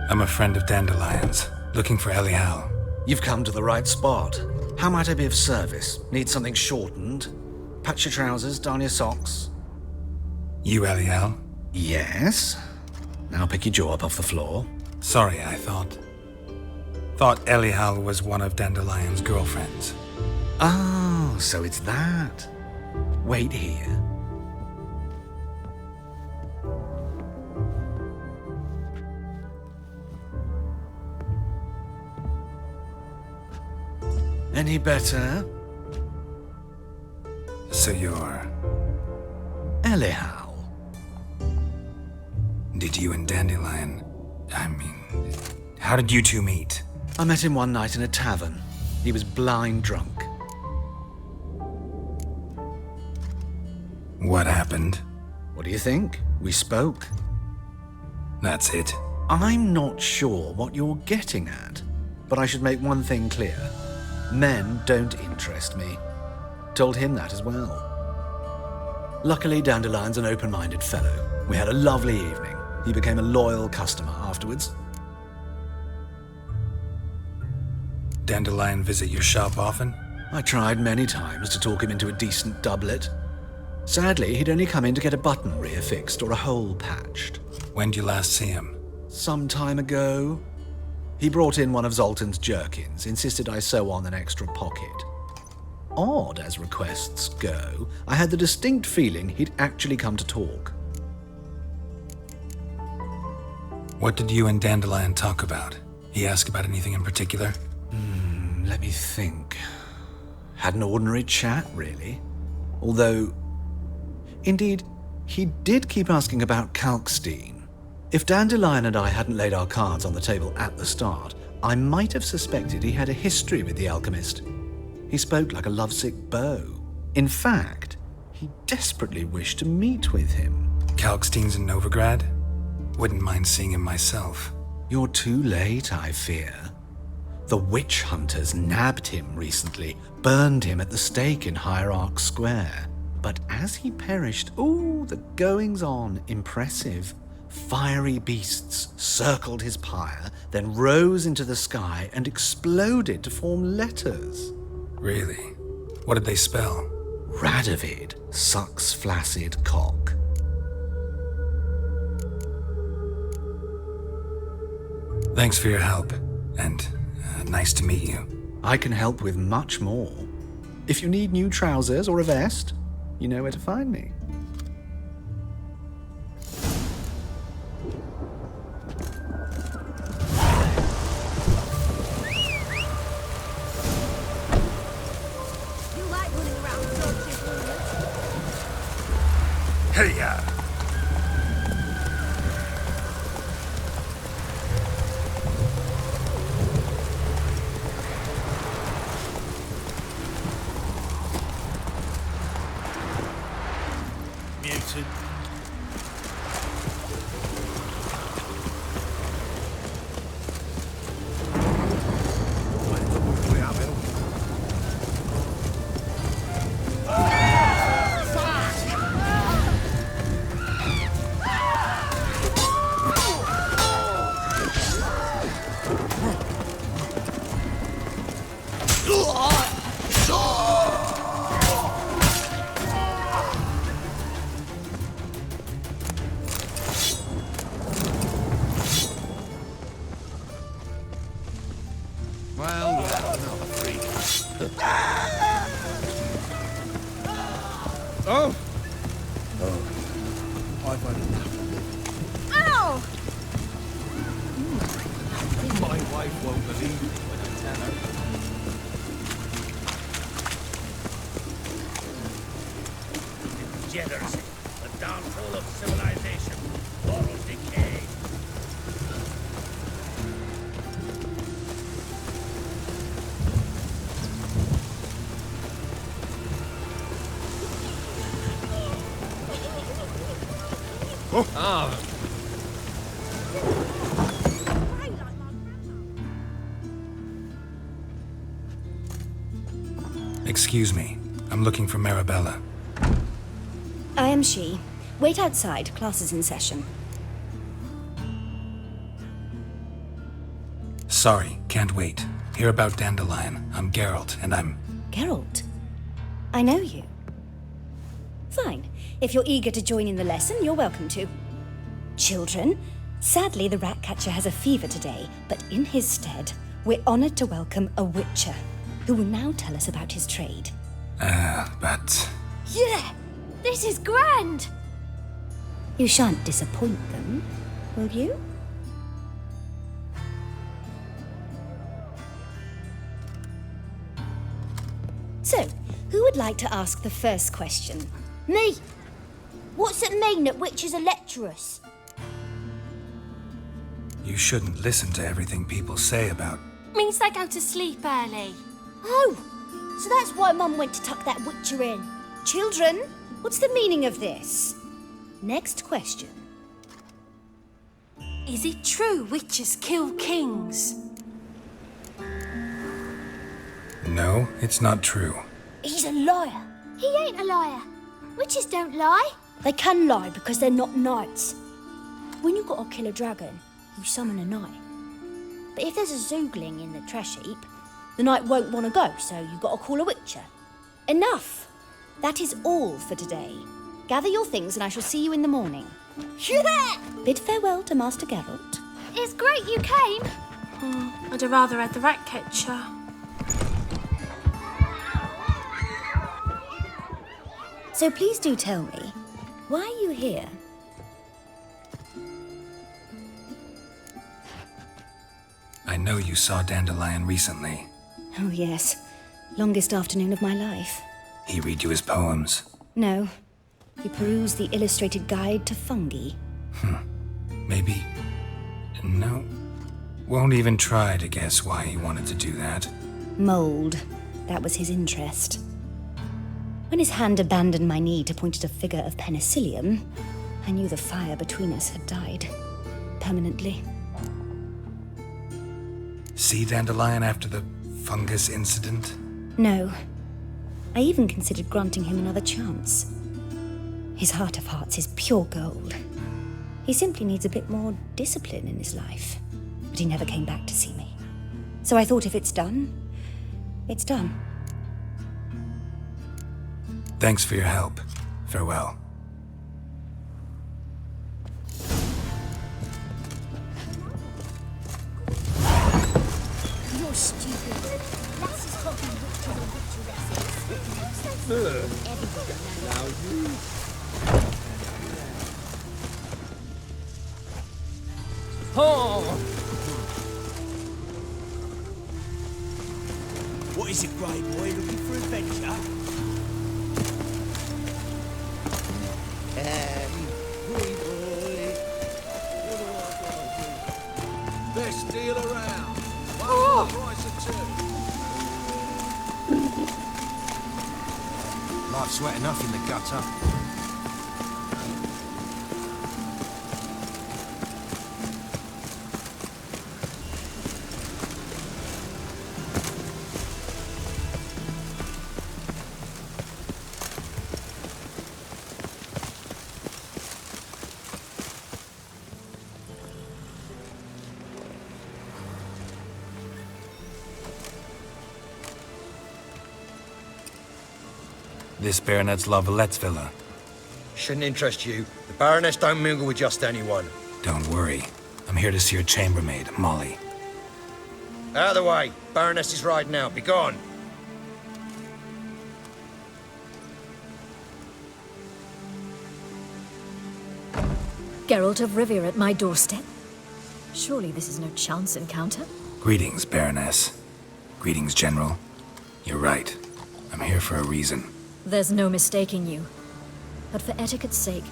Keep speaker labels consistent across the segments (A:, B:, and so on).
A: I'm a friend of Dandelion's, looking for Elial.
B: You've come to the right spot. How might I be of service? Need something shortened? Patch your trousers, darn your socks.
A: You Elial?
B: Yes. Now pick your jaw up off the floor.
A: Sorry, I thought Elial was one of Dandelion's girlfriends.
B: Oh, so it's that. Wait here. Any better?
A: So you're...
B: Elial.
A: Did you and Dandelion... how did you two meet?
B: I met him one night in a tavern. He was blind drunk.
A: What happened?
B: What do you think? We spoke.
A: That's it.
B: I'm not sure what you're getting at, but I should make one thing clear. Men don't interest me. Told him that as well. Luckily, Dandelion's an open-minded fellow. We had a lovely evening. He became a loyal customer afterwards.
A: Dandelion visit your shop often?
B: I tried many times to talk him into a decent doublet. Sadly, he'd only come in to get a button reaffixed or a hole patched.
A: When did you last see him?
B: Some time ago. He brought in one of Zoltan's jerkins, insisted I sew on an extra pocket. Odd as requests go, I had the distinct feeling he'd actually come to talk.
A: What did you and Dandelion talk about? He asked about anything in particular?
B: Let me think. Had an ordinary chat, really. Although, indeed, he did keep asking about Kalkstein. If Dandelion and I hadn't laid our cards on the table at the start, I might have suspected he had a history with the alchemist. He spoke like a lovesick beau. In fact, he desperately wished to meet with him.
A: Kalkstein's in Novigrad? Wouldn't mind seeing him myself.
B: You're too late, I fear. The witch hunters nabbed him recently, burned him at the stake in Hierarch Square. But as he perished, the goings-on, impressive. Fiery beasts circled his pyre, then rose into the sky and exploded to form letters.
A: Really? What did they spell?
B: Radovid sucks flaccid cock.
A: Thanks for your help, and nice to meet you.
B: I can help with much more. If you need new trousers or a vest, you know where to find me.
A: Hey-ya!
C: Mutant. Well, another freak. Oh! I've had enough of it.
D: Ow!
C: My wife won't believe me when I tell her.
E: Degeneracy, the downfall of civilization, moral decay.
A: Excuse me. I'm looking for Marabella.
D: I am she. Wait outside. Class is in session.
A: Sorry, can't wait. Hear about Dandelion. I'm Geralt, and I'm...
D: Geralt? I know you. Fine. If you're eager to join in the lesson, you're welcome to. Children, sadly the Ratcatcher has a fever today, but in his stead, we're honored to welcome a Witcher, who will now tell us about his trade.
A: But...
F: Yeah! This is grand!
D: You shan't disappoint them, will you? So, who would like to ask the first question?
F: Me! What's it mean that witches are lecturers?
A: You shouldn't listen to everything people say about...
F: Means they go to sleep early. Oh! So that's why Mum went to tuck that witcher in.
D: Children, what's the meaning of this? Next question.
F: Is it true witches kill kings?
A: No, it's not true.
F: He's a liar. He ain't a liar. Witches don't lie.
D: They can lie because they're not knights. When you gotta kill a dragon, you summon a knight. But if there's a zoogling in the trash heap, the knight won't want to go, so you gotta call a witcher. Enough! That is all for today. Gather your things and I shall see you in the morning.
F: Yeah!
D: Bid farewell to Master Geralt.
F: It's great you came.
G: I'd have rather had the Ratcatcher.
D: So please do tell me, why are you here?
A: I know you saw Dandelion recently.
D: Oh yes, longest afternoon of my life.
A: He read you his poems.
D: No, he perused the illustrated guide to fungi.
A: Maybe... No. Won't even try to guess why he wanted to do that.
D: Mold, that was his interest. When his hand abandoned my knee to point at a figure of penicillium, I knew the fire between us had died. Permanently.
A: See Dandelion after the fungus incident?
D: No. I even considered granting him another chance. His heart of hearts is pure gold. He simply needs a bit more discipline in his life. But he never came back to see me. So I thought if it's done, it's done.
A: Thanks for your help. Farewell.
F: You're stupid. Lasses can't be witches or witcheresses. Everybody knows.
C: Oh! What is it, Grey Boy? Looking for adventure? Grey Boy. Best deal around. One for the price of two.
H: Life's wet enough in the gutter.
A: This Baronet's La Vallette's villa.
H: Shouldn't interest you. The Baroness don't mingle with just anyone.
A: Don't worry. I'm here to see your chambermaid, Molly.
H: Out of the way. Baroness is riding out. Be gone.
I: Geralt of Rivia at my doorstep? Surely this is no chance encounter?
A: Greetings, Baroness. Greetings, General. You're right. I'm here for a reason.
I: There's no mistaking you. But for etiquette's sake,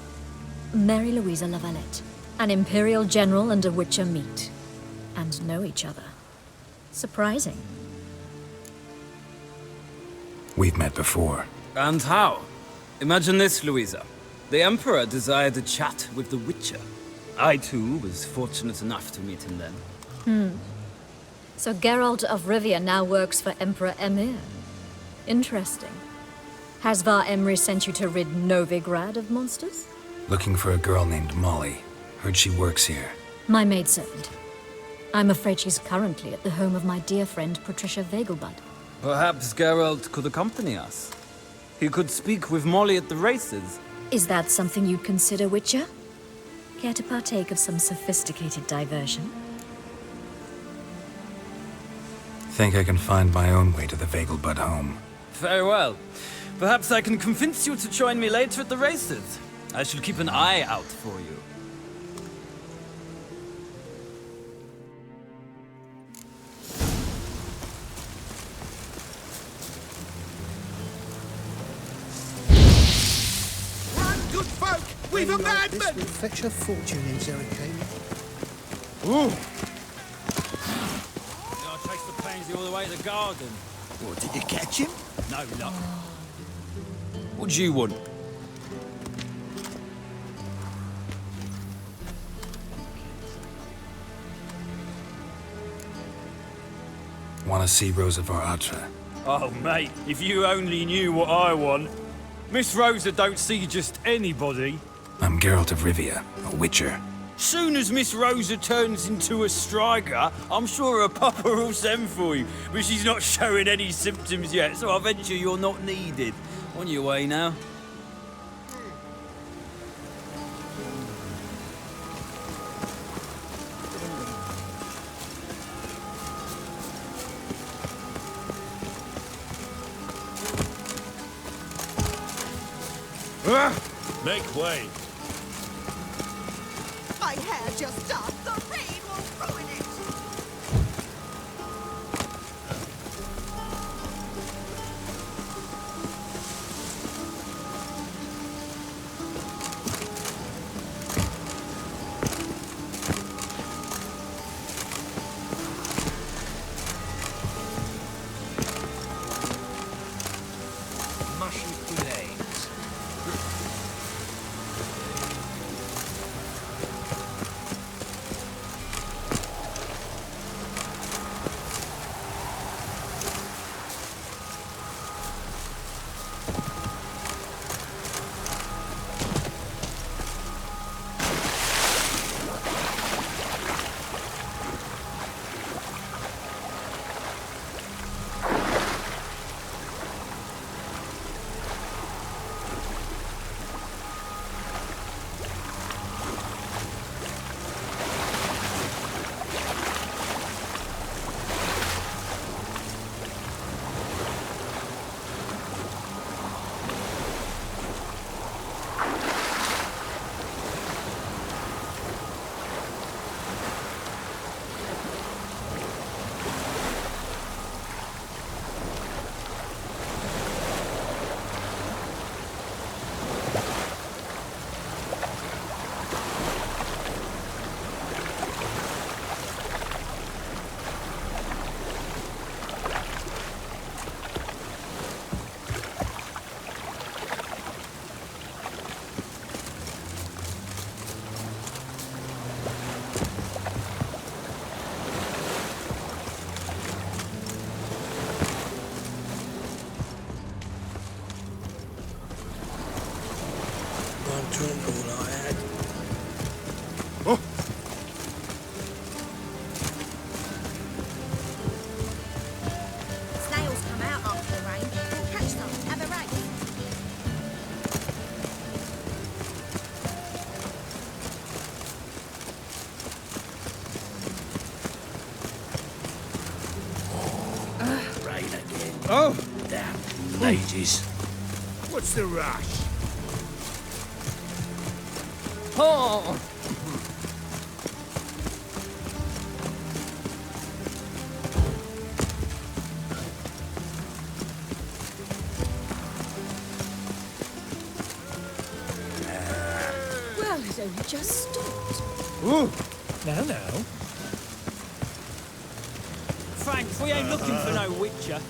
I: Mary Louisa La Valette, an Imperial General and a Witcher meet, and know each other. Surprising.
A: We've met before.
C: And how? Imagine this, Louisa. The Emperor desired a chat with the Witcher. I, too, was fortunate enough to meet him then.
I: So Geralt of Rivia now works for Emperor Emir. Interesting. Has Var Emry sent you to rid Novigrad of monsters?
A: Looking for a girl named Molly. Heard she works here.
I: My maidservant. I'm afraid she's currently at the home of my dear friend Patricia Vegelbud.
C: Perhaps Geralt could accompany us. He could speak with Molly at the races.
I: Is that something you'd consider, Witcher? Care to partake of some sophisticated diversion?
A: Think I can find my own way to the Vegelbud home.
C: Very well. Perhaps I can convince you to join me later at the races. I shall keep an eye out for you.
E: Run, good folk! We've a madman!
J: This will fetch a fortune in Zerrikane.
C: Ooh! I'll chase the pansy all the way to the garden.
J: What, did you catch him?
C: No luck. What do you want?
A: Want to see Rosa Atra?
C: Oh, mate, if you only knew what I want. Miss Rosa don't see just anybody.
A: I'm Geralt of Rivia, a Witcher.
C: Soon as Miss Rosa turns into a striker, I'm sure her papa will send for you. But she's not showing any symptoms yet, so I venture you're not needed. On your way now.
E: Make way.
K: My hair just stopped. The rain will ruin it.
E: Mushy fillets.
J: One drink all I had.
K: Snails come out after the rain. We'll catch some. Have a race.
E: Rain again.
C: Oh!
E: Damn ladies. What's the rush?
C: Oh!
I: Well, it only just stopped.
C: Ooh!
J: Now.
C: Thanks, we ain't looking for no Witcher.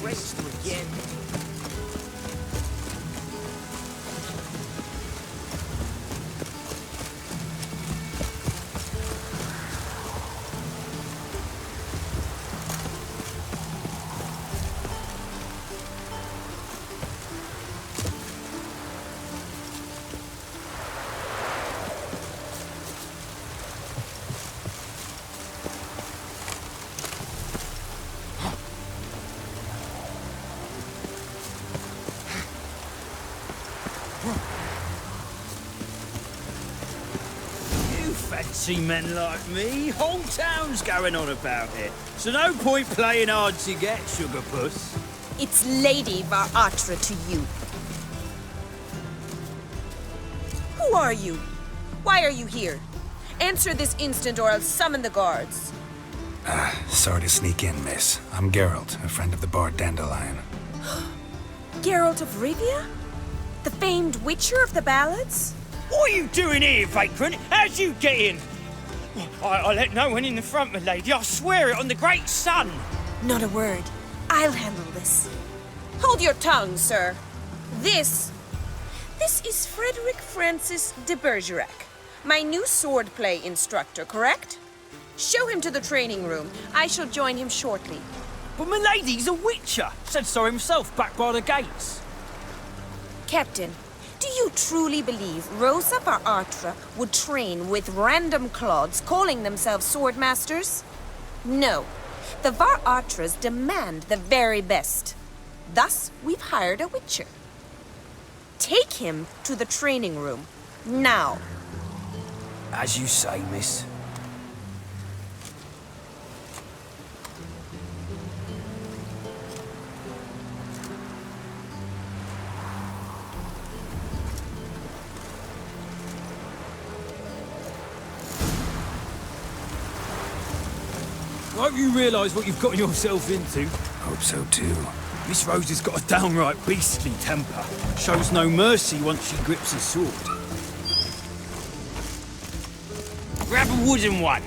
E: rest again.
C: Fancy men like me, whole town's going on about it. So no point playing hard to get, sugar puss.
K: It's Lady Varatra to you. Who are you? Why are you here? Answer this instant or I'll summon the guards.
A: Sorry to sneak in, miss. I'm Geralt, a friend of the bard Dandelion.
K: Geralt of Rivia? The famed witcher of the ballads?
C: What are you doing here, vagrant? How'd you get in? I let no one in the front, my lady. I swear it on the great sun.
K: Not a word. I'll handle this. Hold your tongue, sir. This is Frederick Francis de Bergerac, my new swordplay instructor, correct? Show him to the training room. I shall join him shortly.
C: But my lady's a witcher. Said so himself back by the gates.
K: Captain, do you truly believe Rosa Varatra would train with random clods calling themselves swordmasters? No. The Varatras demand the very best. Thus, we've hired a witcher. Take him to the training room, now.
C: As you say, miss. I hope you realise what you've gotten yourself into.
A: Hope so too.
C: Miss Rose has got a downright beastly temper. Shows no mercy once she grips a sword. Grab a wooden one,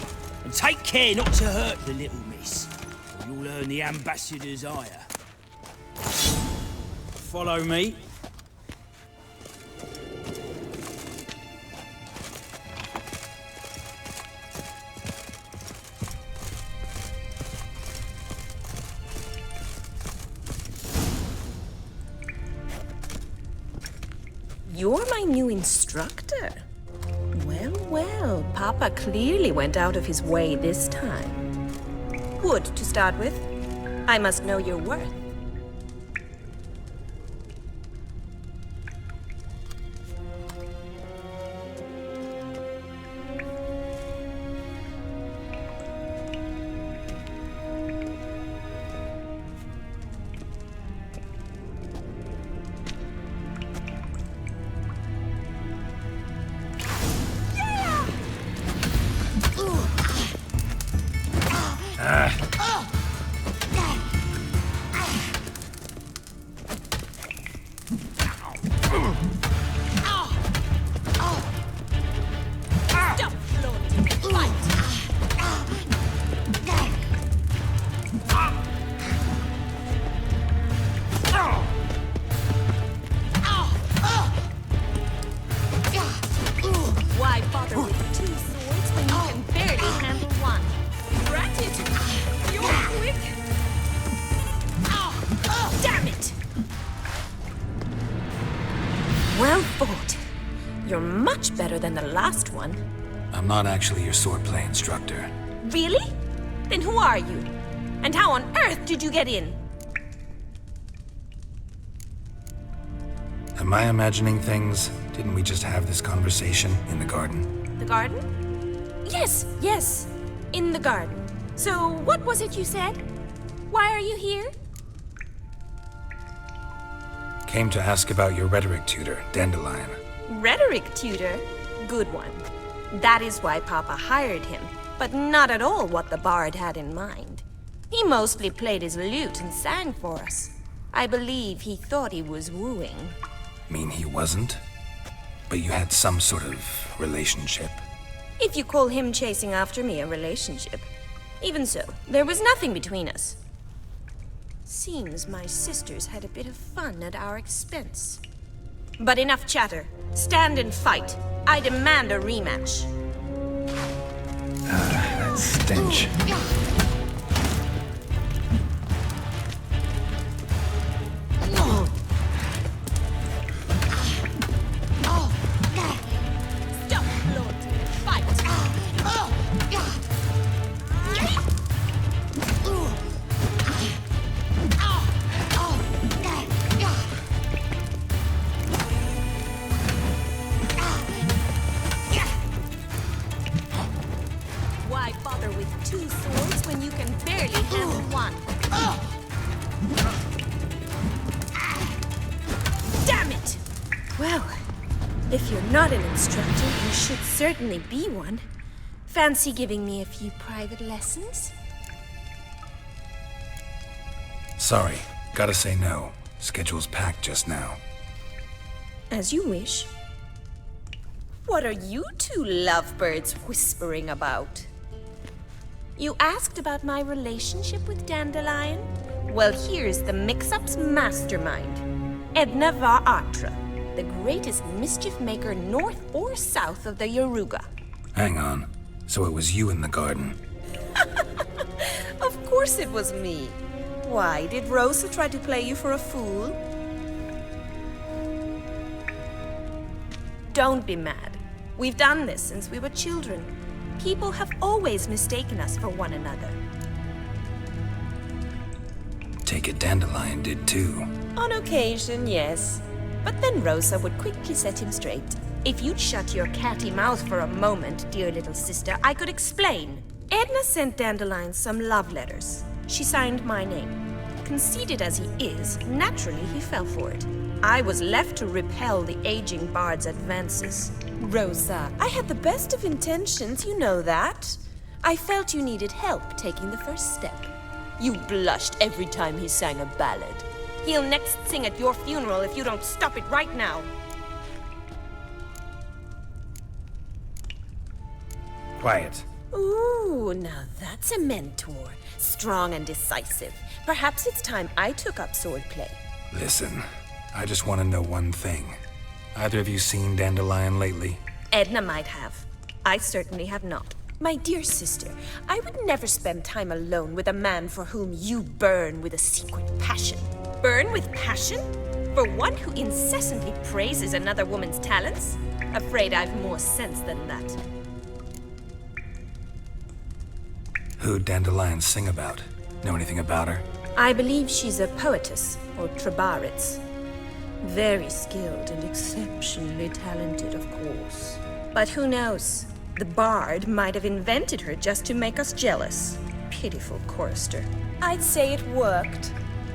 C: and take care not to hurt the little miss, or you'll earn the ambassador's ire. Follow me.
K: You're my new instructor. Well, well, Papa clearly went out of his way this time. Wood, to start with. I must know your worth.
F: Why bother with 2 swords when you can barely handle 1? Granted, you're quick. Damn it!
K: Well fought. You're much better than the last one.
A: I'm not actually your swordplay instructor.
K: Really? Then who are you? And how on earth did you get in?
A: Am I imagining things? Didn't we just have this conversation in the garden?
K: The garden? Yes, yes. In the garden. So, what was it you said? Why are you here?
A: Came to ask about your rhetoric tutor, Dandelion.
K: Rhetoric tutor? Good one. That is why Papa hired him, but not at all what the bard had in mind. He mostly played his lute and sang for us. I believe he thought he was wooing.
A: Mean he wasn't? But you had some sort of relationship.
K: If you call him chasing after me a relationship. Even so, there was nothing between us. Seems my sisters had a bit of fun at our expense. But enough chatter. Stand and fight. I demand a rematch.
B: That stench.
K: Stop, Lord. Fight. Why bother with two swords when you can barely handle one? Damn it! Well, if you're not an instructor, you should certainly be one. Fancy giving me a few private lessons?
A: Sorry, gotta say no. Schedule's packed just now.
K: As you wish. What are you two lovebirds whispering about? You asked about my relationship with Dandelion? Well, here's the mix-up's mastermind. Edna var Atra, the greatest mischief maker north or south of the Yaruga.
A: Hang on. So it was you in the garden.
K: Of course it was me. Why, did Rosa try to play you for a fool? Don't be mad. We've done this since we were children. People have always mistaken us for one another.
A: Take it Dandelion did too.
K: On occasion, yes. But then Rosa would quickly set him straight. If you'd shut your catty mouth for a moment, dear little sister, I could explain. Edna sent Dandelion some love letters. She signed my name. Conceited as he is, naturally he fell for it. I was left to repel the aging bard's advances. Rosa, I had the best of intentions, you know that. I felt you needed help taking the first step. You blushed every time he sang a ballad. He'll next sing at your funeral if you don't stop it right now.
A: Quiet.
K: Ooh, now that's a mentor. Strong and decisive. Perhaps it's time I took up swordplay.
A: Listen, I just want to know one thing. Either of you seen Dandelion lately?
K: Edna might have. I certainly have not. My dear sister, I would never spend time alone with a man for whom you burn with a secret passion. Burn with passion? For one who incessantly praises another woman's talents? Afraid I've more sense than that.
A: Who'd Dandelion sing about? Know anything about her?
K: I believe she's a poetess, or trabaritz. Very skilled and exceptionally talented, of course. But who knows? The bard might have invented her just to make us jealous. Pitiful chorister. I'd say it worked.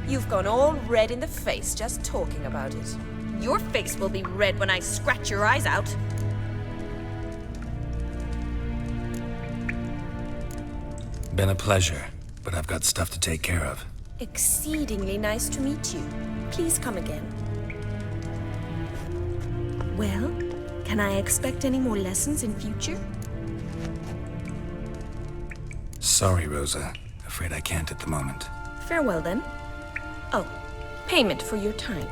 K: You've gone all red in the face just talking about it. Your face will be red when I scratch your eyes out.
A: Been a pleasure, but I've got stuff to take care of.
K: Exceedingly nice to meet you. Please come again. Well, can I expect any more lessons in future?
A: Sorry, Rosa. Afraid I can't at the moment.
K: Farewell, then. Oh, payment for your time.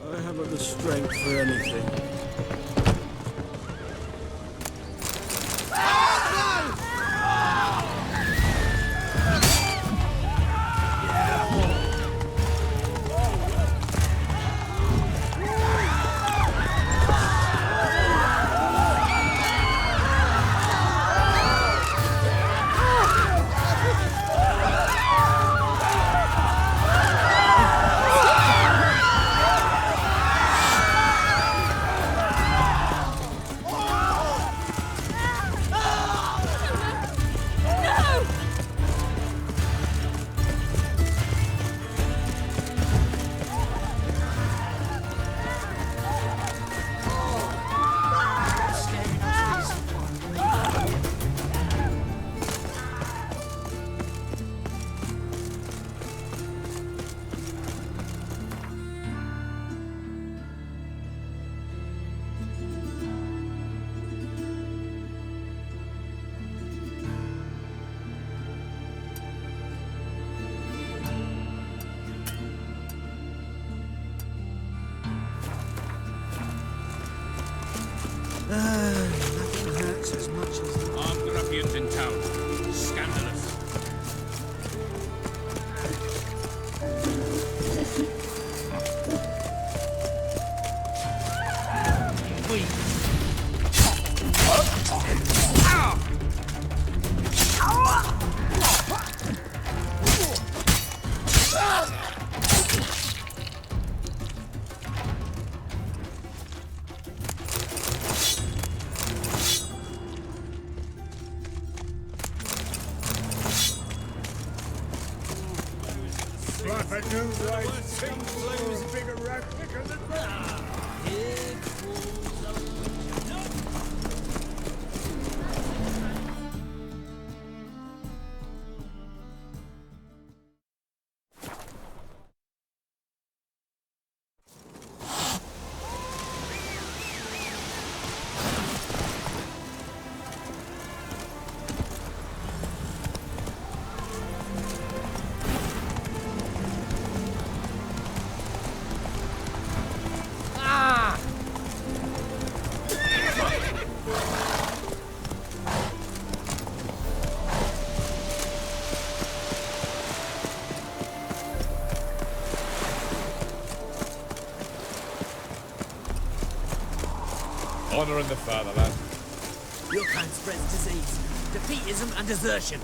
J: I haven't the strength for anything.
E: If I knew right, Tim Flame's bigger rat picker than that.
L: Honor in the fatherland.
E: Your kind spreads disease, defeatism and desertion.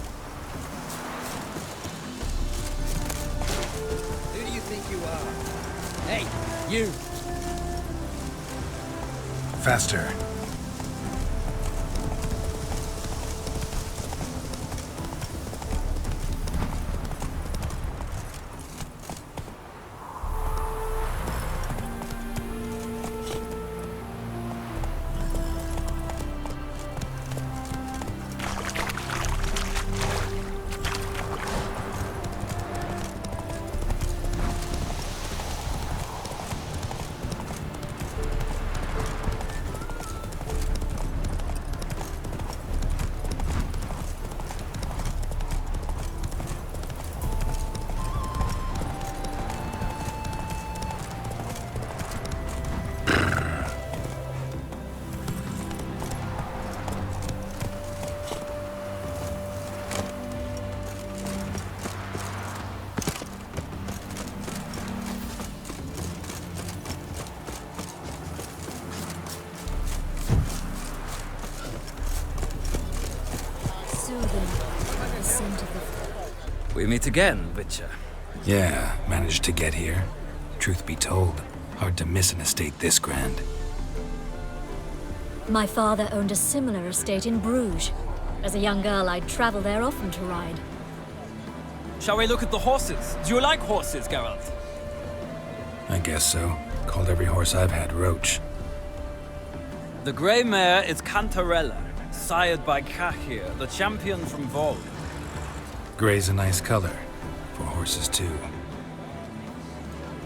E: Who do you think you are? Hey, you!
A: Faster.
C: We meet again, Witcher.
A: Yeah, managed to get here. Truth be told, hard to miss an estate this grand.
I: My father owned a similar estate in Bruges. As a young girl, I'd travel there often to ride.
C: Shall we look at the horses? Do you like horses, Geralt?
A: I guess so. Called every horse I've had Roach.
C: The grey mare is Cantarella, sired by Cahir, the champion from Vol.
A: Grey's a nice color. For horses, too.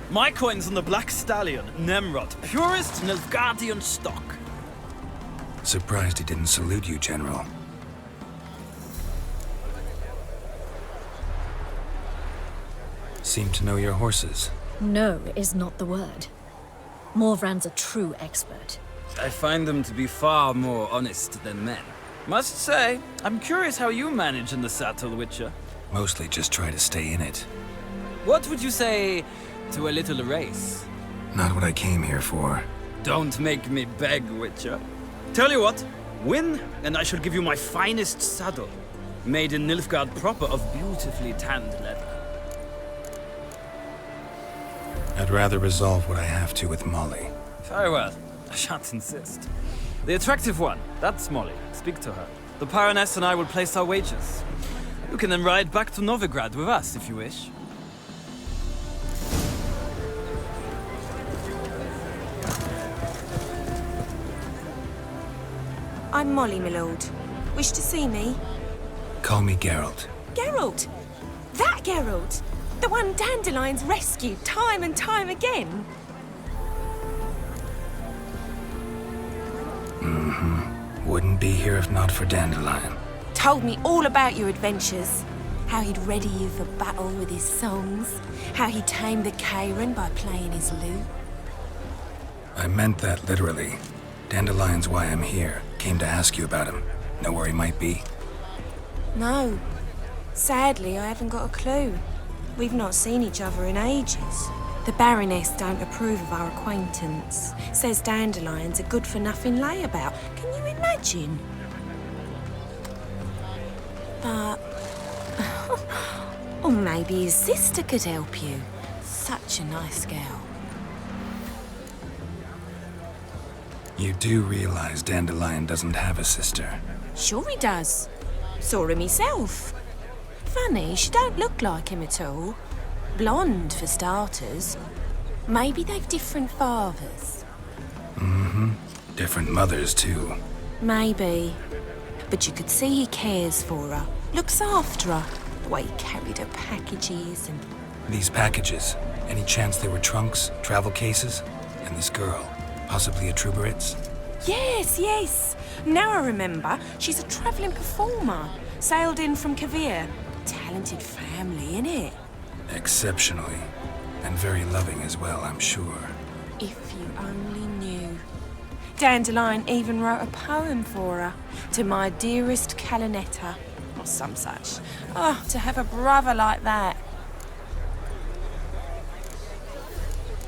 C: My coin's on the black stallion, Nemrod, purest Nilfgaardian stock.
A: Surprised he didn't salute you, General. Seem to know your horses.
I: No is not the word. Morvran's a true expert.
C: I find them to be far more honest than men. Must say, I'm curious how you manage in the saddle, Witcher.
A: Mostly just try to stay in it.
C: What would you say to a little race?
A: Not what I came here for.
C: Don't make me beg, Witcher. Tell you what, win, and I shall give you my finest saddle, made in Nilfgaard proper of beautifully tanned leather.
A: I'd rather resolve what I have to with Molly.
C: Very well. I shan't insist. The attractive one, that's Molly. Speak to her. The Baroness and I will place our wagers. You can then ride back to Novigrad with us, if you wish.
K: I'm Molly, my lord. Wish to see me?
A: Call me Geralt.
K: Geralt! That Geralt! The one Dandelion's rescued time and time again!
A: Mm-hmm. Wouldn't be here if not for Dandelion.
K: Told me all about your adventures. How he'd ready you for battle with his songs. How he tamed the Kairan by playing his lute.
A: I meant that literally. Dandelion's why I'm here. Came to ask you about him. Know where he might be?
K: No. Sadly, I haven't got a clue. We've not seen each other in ages. The Baroness don't approve of our acquaintance. Says Dandelion's a good-for-nothing layabout. Can you imagine? But... or maybe his sister could help you. Such a nice girl.
A: You do realize Dandelion doesn't have a sister?
K: Sure he does. Saw him himself. Funny, she don't look like him at all. Blonde, for starters. Maybe they've different fathers.
A: Mm-hmm. Different mothers, too.
K: Maybe. But you could see he cares for her. Looks after her. The way he carried her packages and...
A: These packages, any chance they were trunks, travel cases? And this girl, possibly a Truberitz?
K: Yes, yes. Now I remember. She's a travelling performer. Sailed in from Kavir. Talented family, innit?
A: Exceptionally. And very loving as well, I'm sure.
K: If you only knew. Dandelion even wrote a poem for her. To my dearest Calinetta. Or some such. Oh, to have a brother like that.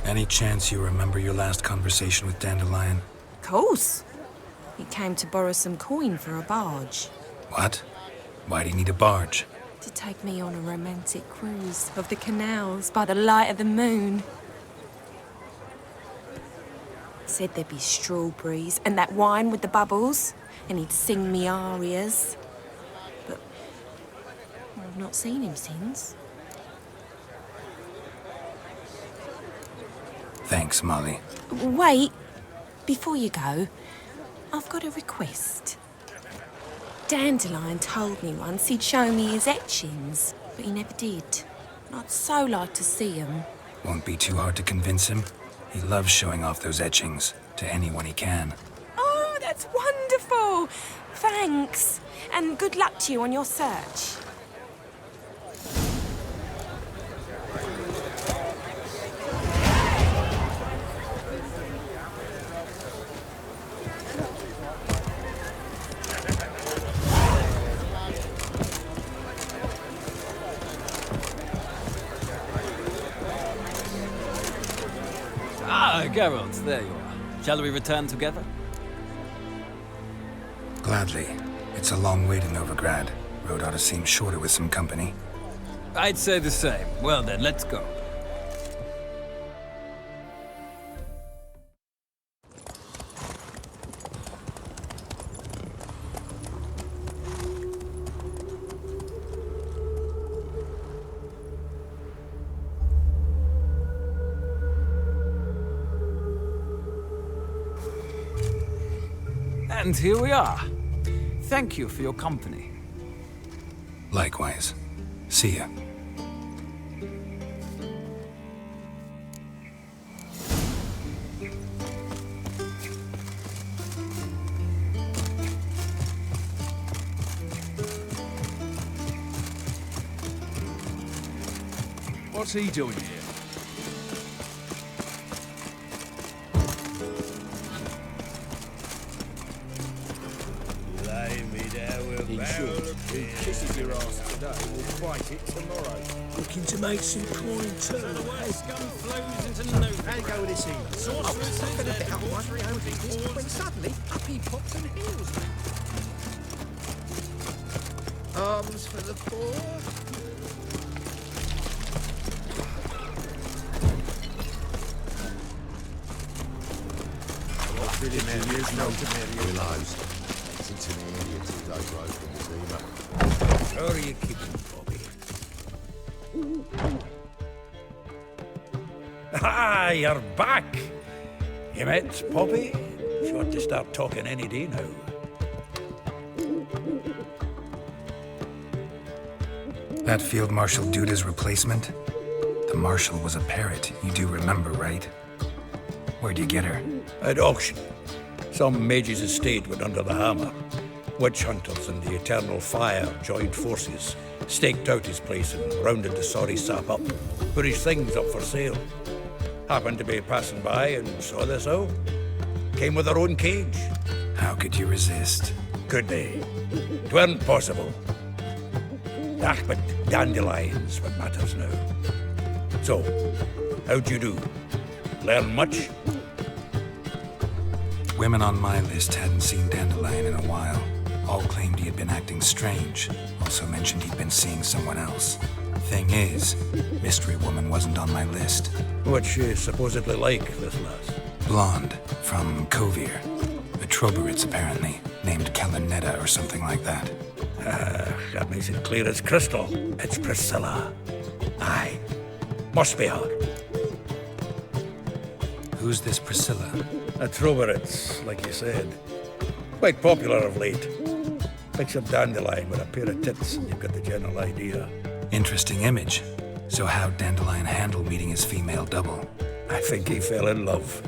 A: Any chance you remember your last conversation with Dandelion?
K: Of course. He came to borrow some coin for a barge.
A: What? Why do you need a barge?
K: To take me on a romantic cruise of the canals by the light of the moon. Said there'd be strawberries and that wine with the bubbles, and he'd sing me arias. But I've not seen him since.
A: Thanks, Molly.
K: Wait, before you go, I've got a request. Dandelion told me once he'd show me his etchings, but he never did. And I'd so like to see them.
A: Won't be too hard to convince him. He loves showing off those etchings to anyone he can.
K: Oh, that's wonderful! Thanks, and good luck to you on your search.
C: Ah, Geralt, there you are. Shall we return together?
A: Gladly. It's a long way to Novigrad. Road ought to seem shorter with some company.
C: I'd say the same. Well then, let's go. And here we are. Thank you for your company.
A: Likewise. See ya.
L: What's he doing here?
J: In short, who kisses your ass today will fight it tomorrow. Looking to make some coin too. How you go with this evening? I was stuffing a bit out of my own business when suddenly up he pops and heals me. Arms for the poor. Really man, years no to realise. It's an idiot who goes right from the steamer.
H: How are you keeping, Bobby? Ah, you're back! You met Poppy? She ought to start talking any day now.
A: That Field Marshal Duda's replacement? The Marshal was a parrot, you do remember, right? Where'd you get her?
H: At auction. Some mage's estate went under the hammer. Witch hunters and the Eternal Fire joined forces, staked out his place and rounded the sorry sap up, put his things up for sale. Happened to be passing by and saw this out. Came with her own cage.
A: How could you resist?
H: Could they? 'Tweren't possible. Ah, but Dandelion's what matters now. So, how'd you do? Learn much?
A: Women on my list hadn't seen Dandelion in a while. All claimed he had been acting strange. Also mentioned he'd been seeing someone else. Thing is, Mystery Woman wasn't on my list.
H: What's she supposedly like, this lass?
A: Blonde, from Kovir. A Troberitz, apparently, named Calinetta or something like that.
H: That makes it clear as crystal. It's Priscilla. Aye. Must be her.
A: Who's this Priscilla?
H: A Troveritz, like you said. Quite popular of late. Picture Dandelion with a pair of tits and you've got the general idea.
A: Interesting image. So how'd Dandelion handle meeting his female double?
H: I think he fell in love.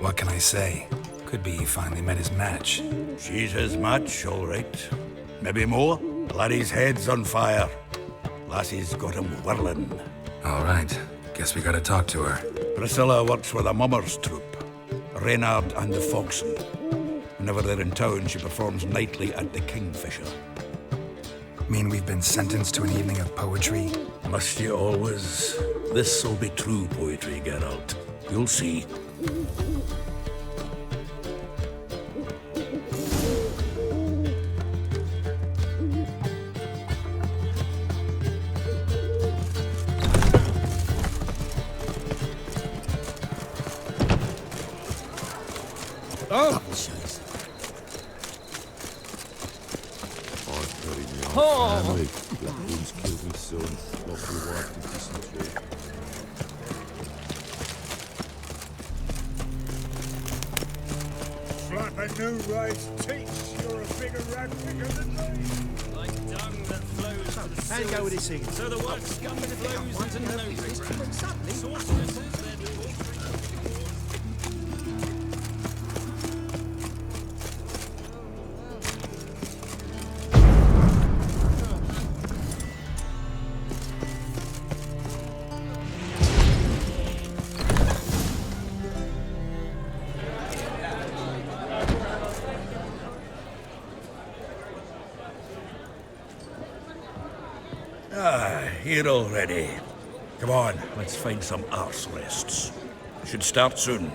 A: What can I say? Could be he finally met his match.
H: She's his match, all right. Maybe more. Laddie's head's on fire. Lassie's got him whirling.
A: All right. Guess we gotta talk to her.
H: Priscilla works for the Mummers troupe, Reynard and the Foxen. Whenever they're in town, she performs nightly at the Kingfisher.
A: Mean we've been sentenced to an evening of poetry?
H: Must you always? This'll be true poetry, Geralt. You'll see.
J: Oh!
M: Family. Black Wolves killed my son, lost my wife to dysentery.
J: Slap a new rice teach. You're a bigger rat picker than me.
C: Like dung that flows to the
J: How you go with this thing?
C: So the work scum flows into no sorceresses, their
H: Here already. Come on, let's find some arse rests. Should start soon.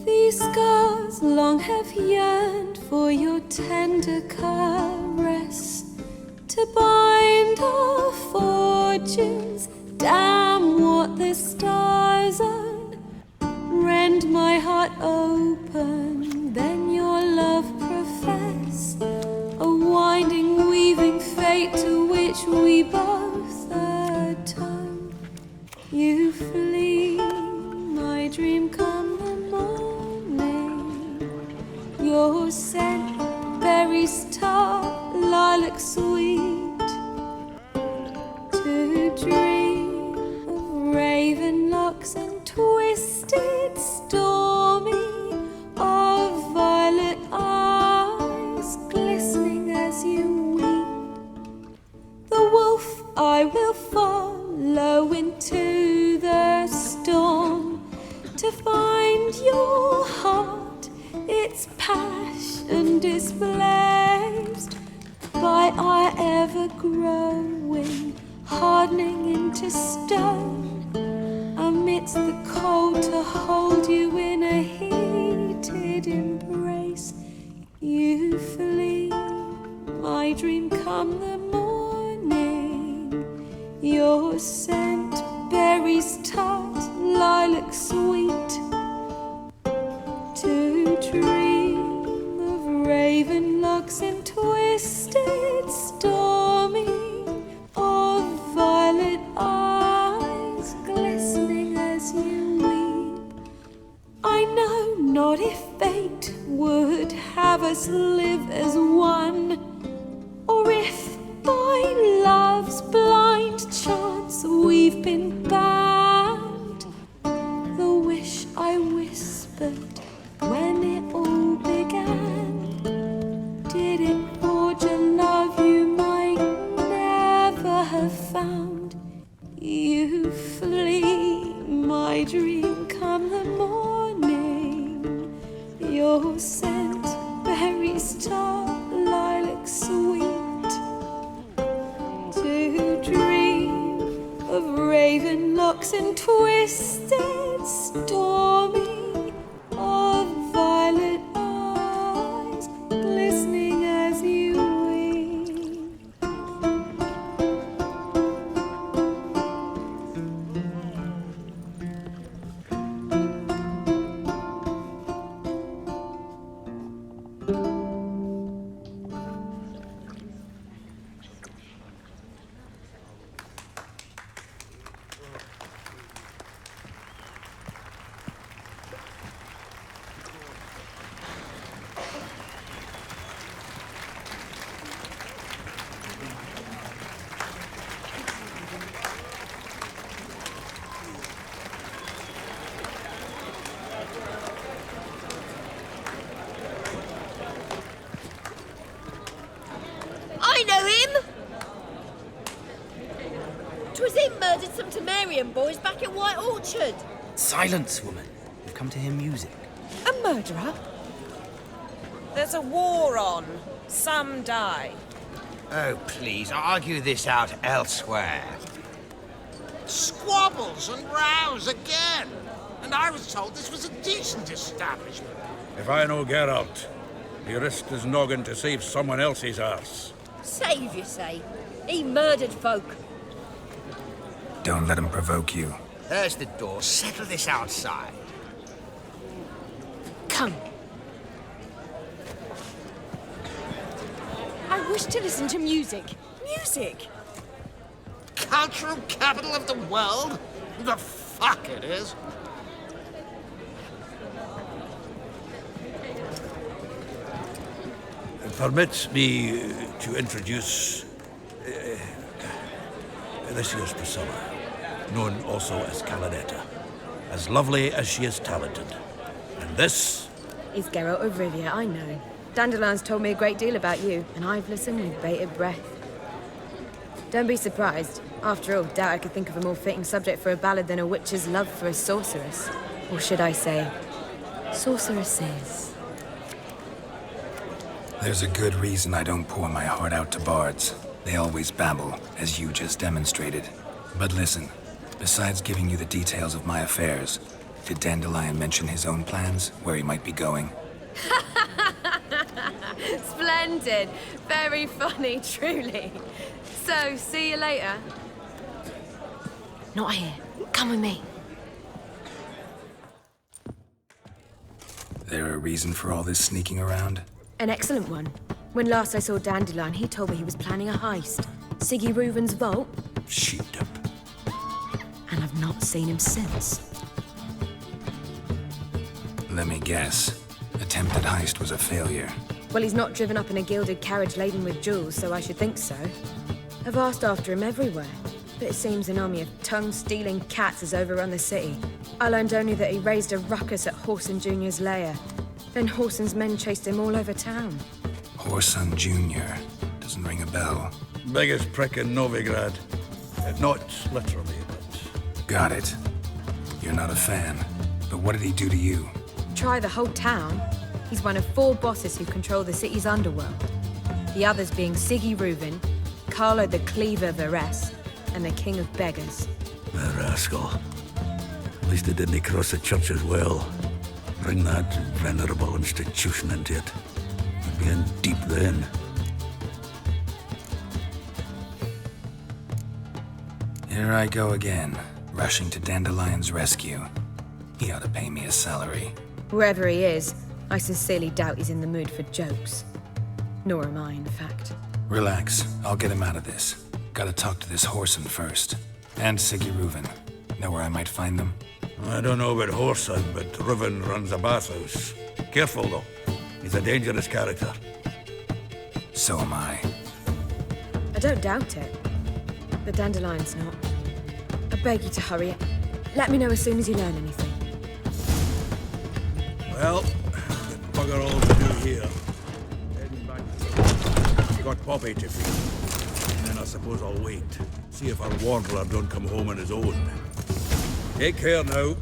N: These scars long have yearned for your tender caress, to bind our fortunes. Damn what the stars own. Rend my heart open, then your love profess, a winding, weaving fate to which we both atone. You flee, my dream come the morning. Your scent, berries tart, lilac sweet. To dream of raven locks and twisted, stormy, of violet eyes glistening as you weep. The wolf I will follow into the storm, to find your heart, its passion displaced by our ever-growing, hardening into stone. Amidst the cold, to hold you in a heated embrace. You flee, my dream come the morning. Your scent, berries tart, lilac sweet. To dream of raven locks and twisted, stormy, of violet eyes glistening as you weep. I know not if fate would have us live as one, or if by love's blind we've been bound. The wish I whispered when it all began. Did it forge a love you might never have found? You flee, my dream, come the morning. Your scent, berry star, lilac sweet. To dream of raven locks and twisted stormy, of violet eyes glistening as you weep.
O: I know him! 'Twas him murdered some Temerian boys back in White Orchard.
C: Silence, woman. We've come to hear music.
K: A murderer? There's a war on. Some die.
P: Oh, please, argue this out elsewhere.
E: Squabbles and rows again. And I was told this was a decent establishment.
H: If I know Geralt, he risked his noggin to save someone else's arse.
O: Save, you say? He murdered folk.
A: Don't let him provoke you.
P: There's the door. Settle this outside.
O: Come. I wish to listen to music.
K: Music?
E: Cultural capital of the world? The fuck it is.
H: Permit me to introduce this year's Priscilla, known also as Calanetta, as lovely as she is talented. And this
Q: is Geralt of Rivia, I know. Dandelion's told me a great deal about you, and I've listened with bated breath. Don't be surprised. After all, doubt I could think of a more fitting subject for a ballad than a witch's love for a sorceress. Or should I say, sorceresses.
A: There's a good reason I don't pour my heart out to bards. They always babble, as you just demonstrated. But listen, besides giving you the details of my affairs, did Dandelion mention his own plans, where he might be going?
Q: Splendid. Very funny, truly. So, see you later.
O: Not here. Come with me.
A: There a reason for all this sneaking around?
Q: An excellent one. When last I saw Dandelion, he told me he was planning a heist. Siggy Reuven's vault.
H: sheep-dip.
Q: And I've not seen him since.
A: Let me guess. Attempted heist was a failure.
Q: Well, he's not driven up in a gilded carriage laden with jewels, so I should think so. I've asked after him everywhere, but it seems an army of tongue-stealing cats has overrun the city. I learned only that he raised a ruckus at Whoreson Jr.'s lair. Then Whoreson's men chased him all over town.
A: Whoreson Jr. Doesn't ring a bell.
H: Biggest prick in Novigrad. Not literally, but...
A: Got it. You're not a fan. But what did he do to you?
Q: Try the whole town. He's one of 4 bosses who control the city's underworld. The others being Siggy Reuven, Carlo the Cleaver Varese, and the King of Beggars.
H: The rascal. At least they didn't cross the church as well. Bring that venerable institution into it. We'd be in deep then.
A: Here I go again, rushing to Dandelion's rescue. He ought to pay me a salary.
Q: Wherever he is, I sincerely doubt he's in the mood for jokes. Nor am I, in fact.
A: Relax, I'll get him out of this. Gotta talk to this Whoreson first. And Siggy Reuven. Know where I might find them?
H: I don't know about Whoreson, but Reuven runs a bathhouse. Careful, though. He's a dangerous character.
A: So am I.
Q: I don't doubt it. But Dandelion's not. A beg you to hurry it. Let me know as soon as you learn anything.
H: Well, bugger all to do here. Heading back. Got Poppy to feed. And then I suppose I'll wait. See if our wanderer don't come home on his own. Take care now.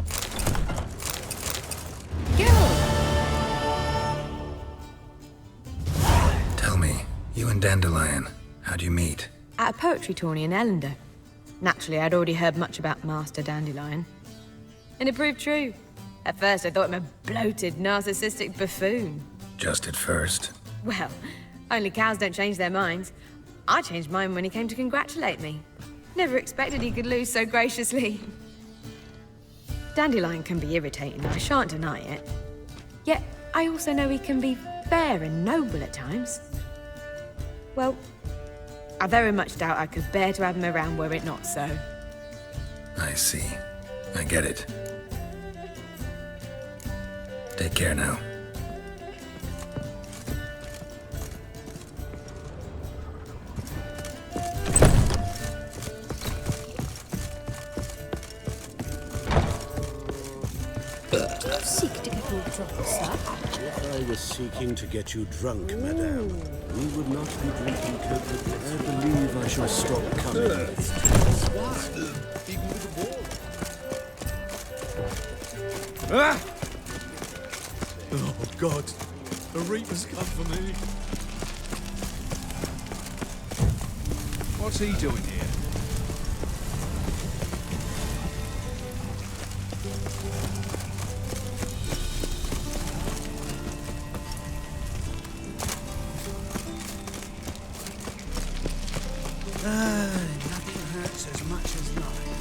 A: Tell me, you and Dandelion, how'd you meet?
Q: At a poetry tourney in Ellender. Naturally, I'd already heard much about Master Dandelion. And it proved true. At first, I thought him a bloated, narcissistic buffoon.
A: Just at first.
Q: Well, only cows don't change their minds. I changed mine when he came to congratulate me. Never expected he could lose so graciously. Dandelion can be irritating, I shan't deny it. Yet, I also know he can be fair and noble at times. Well, I very much doubt I could bear to have him around were it not so.
A: I see. I get it. Take care now.
D: Seek to get all drunk, sir.
J: If I was seeking to get you drunk, madame, we would not be drinking coke. I believe I shall stop coming.
R: Ah! Oh, God. A Reaper's come for me. What's he doing here?
J: Nothing hurts as much as lying.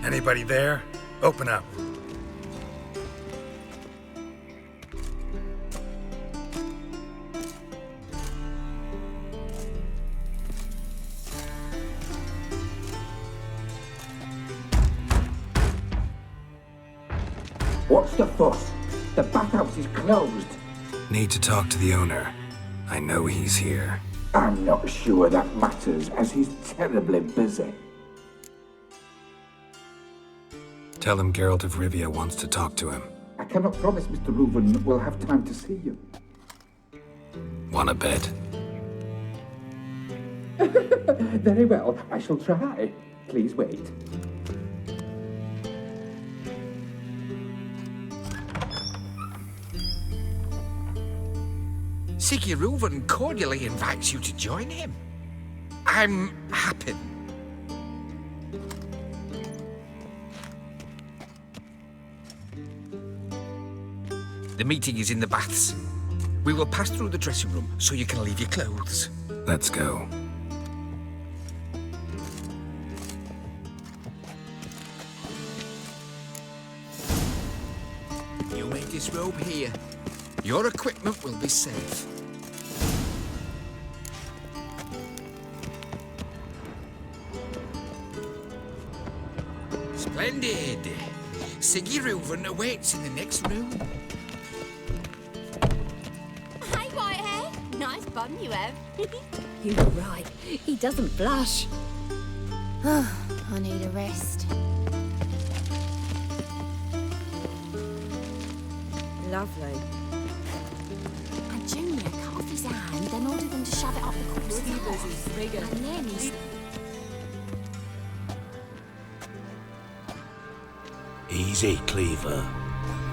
A: Anybody there? Open up.
S: What's the fuss? The bathhouse is closed.
A: Need to talk to the owner. I know he's here.
S: I'm not sure that matters, as he's terribly busy.
A: Tell him Geralt of Rivia wants to talk to him.
S: I cannot promise Mr. Reuven will have time to see you.
A: Wanna bet?
S: Very well, I shall try. Please wait.
E: Siggy Reuven cordially invites you to join him. I'm happy. The meeting is in the baths. We will pass through the dressing room so you can leave your clothes.
A: Let's go.
E: You may disrobe here. Your equipment will be safe. Splendid. Siggy Reuven awaits in the next room.
O: Hey, Whitehair. Nice bun you have.
I: You were right. He doesn't blush.
D: I need a rest.
Q: Lovely.
O: And Junior cut off his hand, then ordered them to shove it up the corpse's arse. And then he's...
J: Easy, Cleaver.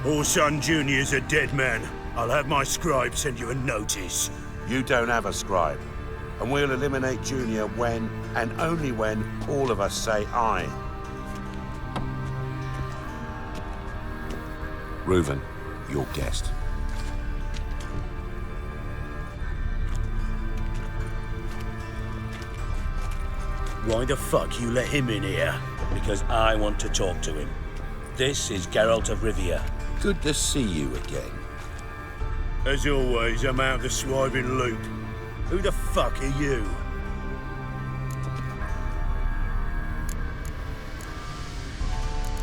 J: Orson Jr.'s a dead man. I'll have my scribe send you a notice.
M: You don't have a scribe. And we'll eliminate Junior when, and only when, all of us say aye. Reuven, your guest.
J: Why the fuck you let him in here? Because I want to talk to him. This is Geralt of Rivia.
M: Good to see you again.
J: As always, I'm out of the swiving loop. Who the fuck are you?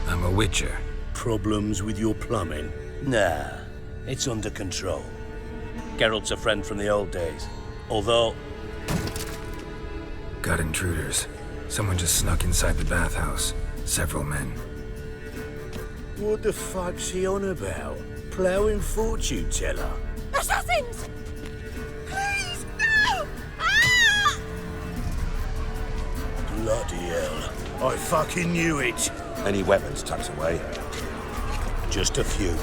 A: I'm a witcher.
J: Problems with your plumbing? Nah, it's under control. Geralt's a friend from the old days. Although...
A: Got intruders. Someone just snuck inside the bathhouse. Several men.
J: What the fuck's he on about? Ploughing fortune teller?
F: Assassins! Please, no! Ah!
J: Bloody hell. I fucking knew it.
M: Any weapons tucked away?
J: Just a few.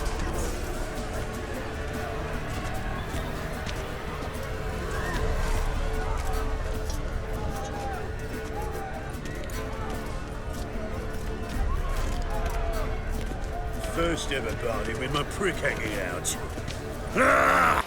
J: First ever party with my prick hanging out. Ah!